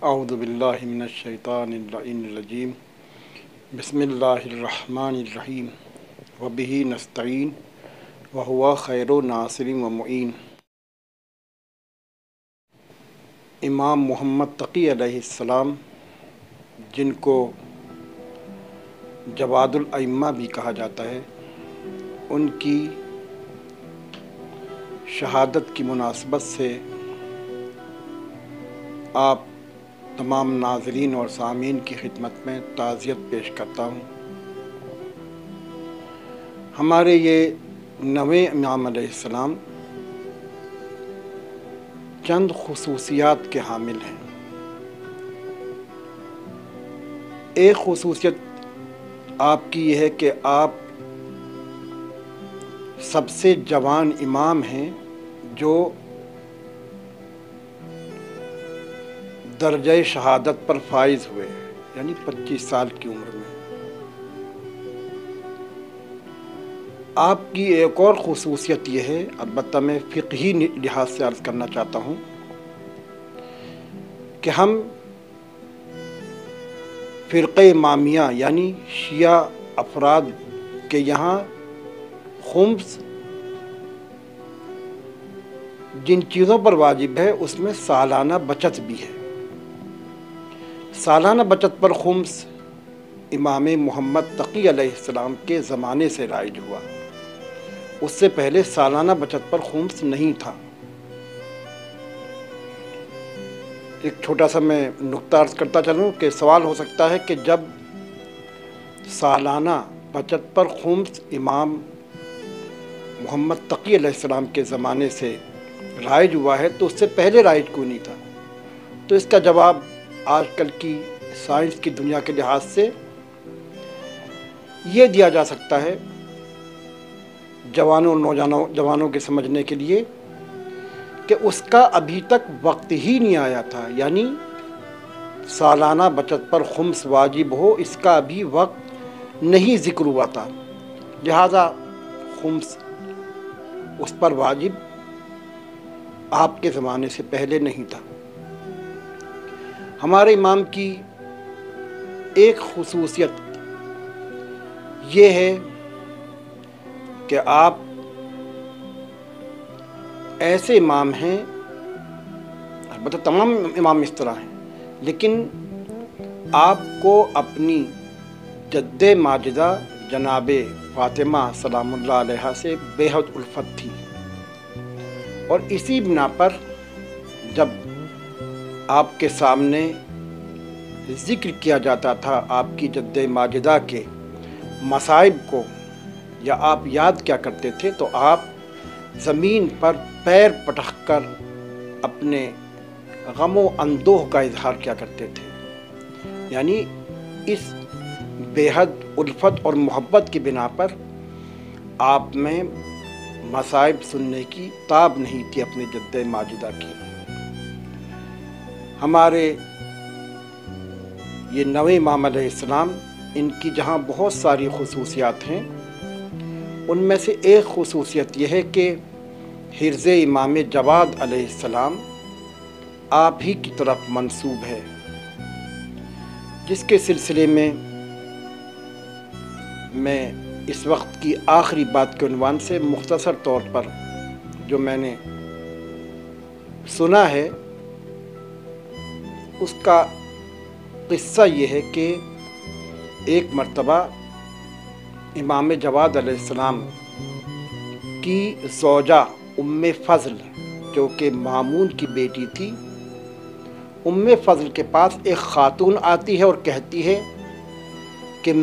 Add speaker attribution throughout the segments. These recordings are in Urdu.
Speaker 1: اعوذ باللہ من الشیطان اللعین الرجیم بسم اللہ الرحمن الرحیم وبہ نستعین وہو خیر ناصر و معین۔ امام محمد تقی علیہ السلام، جن کو جواد الائمہ بھی کہا جاتا ہے، ان کی شہادت کی مناسبت سے آپ تمام ناظرین اور سامعین کی خدمت میں تعزیت پیش کرتا ہوں۔ ہمارے یہ نویں امام علیہ السلام چند خصوصیات کے حامل ہیں۔ ایک خصوصیت آپ کی یہ ہے کہ آپ سب سے جوان امام ہیں جو درجہ شہادت پر فائز ہوئے، یعنی 25 سال کی عمر میں۔ آپ کی ایک اور خصوصیت یہ ہے، البتہ میں فقہی لحاظ سے عرض کرنا چاہتا ہوں، کہ ہم فرقہ امامیہ یعنی شیعہ افراد کے یہاں خمس جن چیزوں پر واجب ہے اس میں سالانہ بچت بھی ہے۔ سالانہ بچت پر خمس امام محمد تقی علیہ السلام کے زمانے سے رائج ہوا، اس سے پہلے سالانہ بچت پر خمس نہیں تھا۔ ایک چھوٹا سا میں نقطہ عرض کرتا چلوں کہ سوال ہو سکتا ہے کہ جب سالانہ بچت پر خمس امام محمد تقی علیہ السلام کے زمانے سے رائج ہوا ہے تو اس سے پہلے رائج کیوں نہیں تھا؟ تو اس کا جواب آج کل کی سائنس کی دنیا کے لحاظ سے یہ دیا جا سکتا ہے، جوانوں اور نوجوانوں کے سمجھنے کے لیے، کہ اس کا ابھی تک وقت ہی نہیں آیا تھا، یعنی سالانہ بچت پر خمس واجب ہو اس کا ابھی وقت نہیں ذکر ہوا تھا، لہذا خمس اس پر واجب آپ کے زمانے سے پہلے نہیں تھا۔ ہمارے امام کی ایک خصوصیت یہ ہے کہ آپ ایسے امام ہیں، البتہ تمام امام اس طرح ہیں، لیکن آپ کو اپنی جد ماجدہ جناب فاطمہ سلام اللہ علیہا سے بے حد الفت تھی، اور اسی بنا پر جب آپ کے سامنے ذکر کیا جاتا تھا آپ کی جد ماجدہ کے مصائب کو، یا آپ یاد کیا کرتے تھے، تو آپ زمین پر پیر پٹک کر اپنے غم و اندوہ کا اظہار کیا کرتے تھے، یعنی اس بے حد الفت اور محبت کی بنا پر آپ میں مصائب سننے کی تاب نہیں تھی اپنے جد ماجدہ کی۔ ہمارے یہ نویں امام علیہ السلام، ان کی جہاں بہت ساری خصوصیات ہیں، ان میں سے ایک خصوصیت یہ ہے کہ حرز امام جواد علیہ السلام آپ ہی کی طرف منسوب ہے، جس کے سلسلے میں اس وقت کی آخری بات کے عنوان سے مختصر طور پر جو میں نے سنا ہے اس کا قصہ یہ ہے کہ ایک مرتبہ امام جواد علیہ السلام کی زوجہ ام فضل، جو کہ مامون کی بیٹی تھی، ام فضل کے پاس ایک خاتون آتی ہے اور کہتی ہے کہ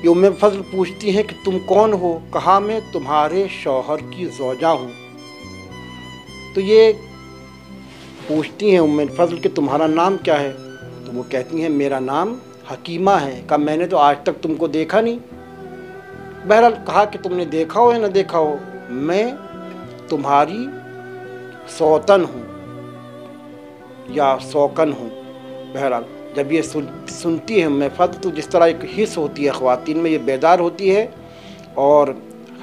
Speaker 1: یہ ام فضل پوچھتی ہے کہ تم کون ہو؟ کہا میں تمہارے شوہر کی زوجہ ہوں۔ تو یہ پوچھتی ہیں ام فضل کہ تمہارا نام کیا ہے؟ تو وہ کہتی ہیں میرا نام حکیمہ ہے۔ کہا میں نے تو آج تک تم کو دیکھا نہیں۔ بہرحال کہا کہ تم نے دیکھا ہو یا نہ دیکھا ہو، میں تمہاری سوتن ہوں یا سوکن ہوں۔ بہرحال جب یہ سنتی ہے ام فضل تو جس طرح ایک حس ہوتی ہے خواتین میں، یہ بیدار ہوتی ہے اور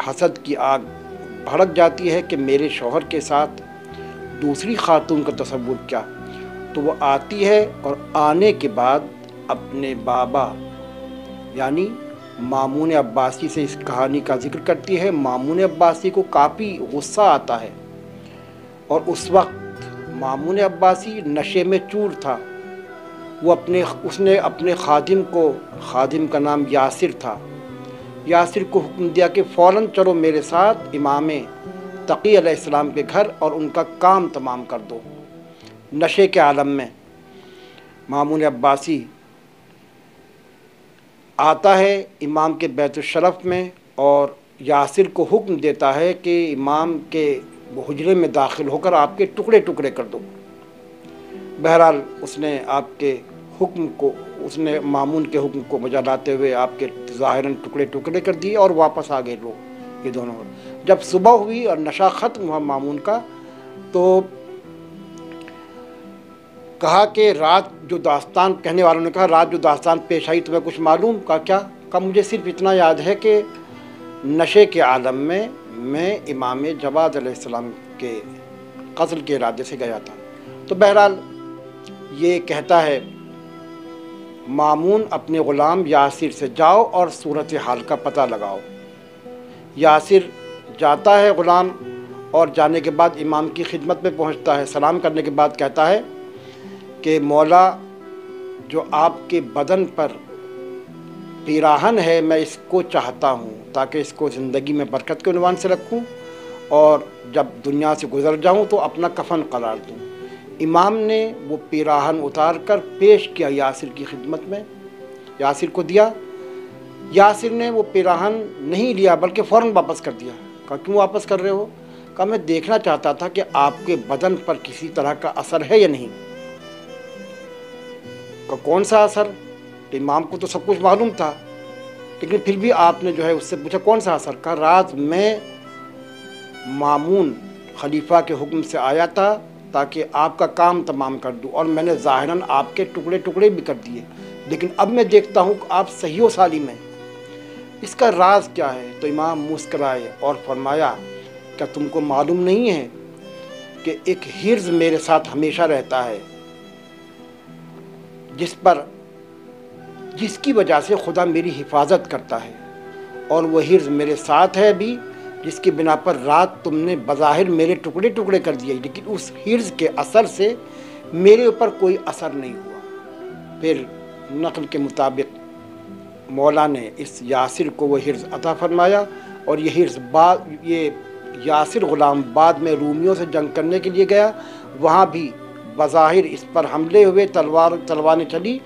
Speaker 1: حسد کی آگ بھڑک جاتی ہے کہ میرے شوہر کے ساتھ دوسری خاتون کا تصور کیا، تو وہ آتی ہے اور آنے کے بعد اپنے بابا یعنی مامون عباسی سے اس کہانی کا ذکر کرتی ہے۔ مامون عباسی کو کافی غصہ آتا ہے، اور اس وقت مامون عباسی نشے میں چور تھا۔ اس نے اپنے خادم کا نام یاسر تھا، یاسر کو حکم دیا کہ فوراً چلو میرے ساتھ امام تقی علیہ السلام کے گھر اور ان کا کام تمام کر دو۔ نشے کے عالم میں مامون عباسی آتا ہے امام کے بیت الشرف میں اور یاسر کو حکم دیتا ہے کہ امام کے حجرے میں داخل ہو کر آپ کے ٹکڑے ٹکڑے کر دو۔ بہرحال اس نے مامون کے حکم کو بجا لاتے ہوئے آپ کے ظاہراً ٹکڑے ٹکڑے کر دیے اور واپس آ گئے لوگ، یہ دونوں۔ جب صبح ہوئی اور نشہ ختم ہوا مامون کا، تو کہا کہ رات جو داستان، کہنے والوں نے کہا رات جو داستان پیش آئی تمہیں کچھ معلوم؟ کہا کیا؟ کہا مجھے صرف اتنا یاد ہے کہ نشے کے عالم میں امام جواد علیہ السلام کے قتل کے ارادے سے گیا تھا۔ تو بہرحال یہ کہتا ہے مامون اپنے غلام یاسر سے جاؤ اور صورتحال کا پتہ لگاؤ۔ یاسر جاتا ہے غلام، اور جانے کے بعد امام کی خدمت میں پہنچتا ہے۔ سلام کرنے کے بعد کہتا ہے کہ مولا، جو آپ کے بدن پر پیراہن ہے میں اس کو چاہتا ہوں تاکہ اس کو زندگی میں برکت کے عنوان سے رکھوں، اور جب دنیا سے گزر جاؤں تو اپنا کفن قرار دوں۔ امام نے وہ پیراہن اتار کر پیش کیا یاسر کی خدمت میں، یاسر کو دیا۔ یاسر نے وہ پیراہن نہیں لیا بلکہ فوراً واپس کر دیا۔ کہا کیوں واپس کر رہے ہو؟ کہا میں دیکھنا چاہتا تھا کہ آپ کے بدن پر کسی طرح کا اثر ہے یا نہیں۔ کہا کون سا اثر؟ کہ امام کو تو سب کچھ معلوم تھا، لیکن پھر بھی آپ نے جو ہے اس سے پوچھا کون سا اثر؟ کہا رات میں مامون خلیفہ کے حکم سے آیا تھا تاکہ آپ کا کام تمام کر دوں، اور میں نے ظاہراً آپ کے ٹکڑے ٹکڑے بھی کر دیے، لیکن اب میں دیکھتا ہوں کہ آپ صحیح و سالم ہیں، اس کا راز کیا ہے؟ تو امام مسکرائے اور فرمایا کیا تم کو معلوم نہیں ہے کہ ایک حرز میرے ساتھ ہمیشہ رہتا ہے جس کی وجہ سے خدا میری حفاظت کرتا ہے، اور وہ حرز میرے ساتھ ہے بھی جس کی بنا پر رات تم نے بظاہر میرے ٹکڑے ٹکڑے کر دیے، لیکن اس حرز کے اثر سے میرے اوپر کوئی اثر نہیں ہوا۔ پھر نقل کے مطابق مولا نے اس یاسر کو وہ حرز عطا فرمایا، اور یہ یاسر غلام بعد میں رومیوں سے جنگ کرنے کے لیے گیا، وہاں بھی بظاہر اس پر حملے ہوئے، تلواریں چلی،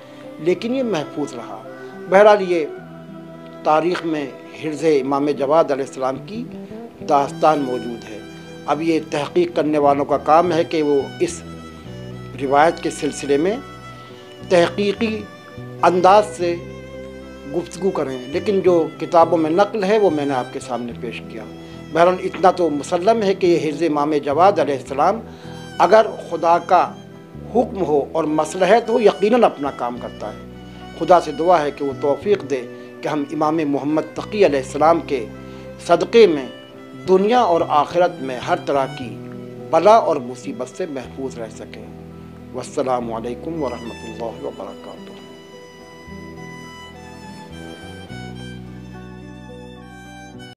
Speaker 1: لیکن یہ محفوظ رہا۔ بہرحال یہ تاریخ میں حرز امام جواد علیہ السلام کی داستان موجود ہے۔ اب یہ تحقیق کرنے والوں کا کام ہے کہ وہ اس روایت کے سلسلے میں تحقیقی انداز سے گفتگو کریں، لیکن جو کتابوں میں نقل ہے وہ میں نے آپ کے سامنے پیش کیا۔ بہرحال اتنا تو مسلم ہے کہ یہ حرز امام جواد علیہ السلام اگر خدا کا حکم ہو اور مصلحت ہو یقیناً اپنا کام کرتا ہے۔ خدا سے دعا ہے کہ وہ توفیق دے کہ ہم امام محمد تقی علیہ السلام کے صدقے میں دنیا اور آخرت میں ہر طرح کی بلا اور مصیبت سے محفوظ رہ سکیں۔ والسلام علیکم ورحمۃ اللہ وبرکاتہ۔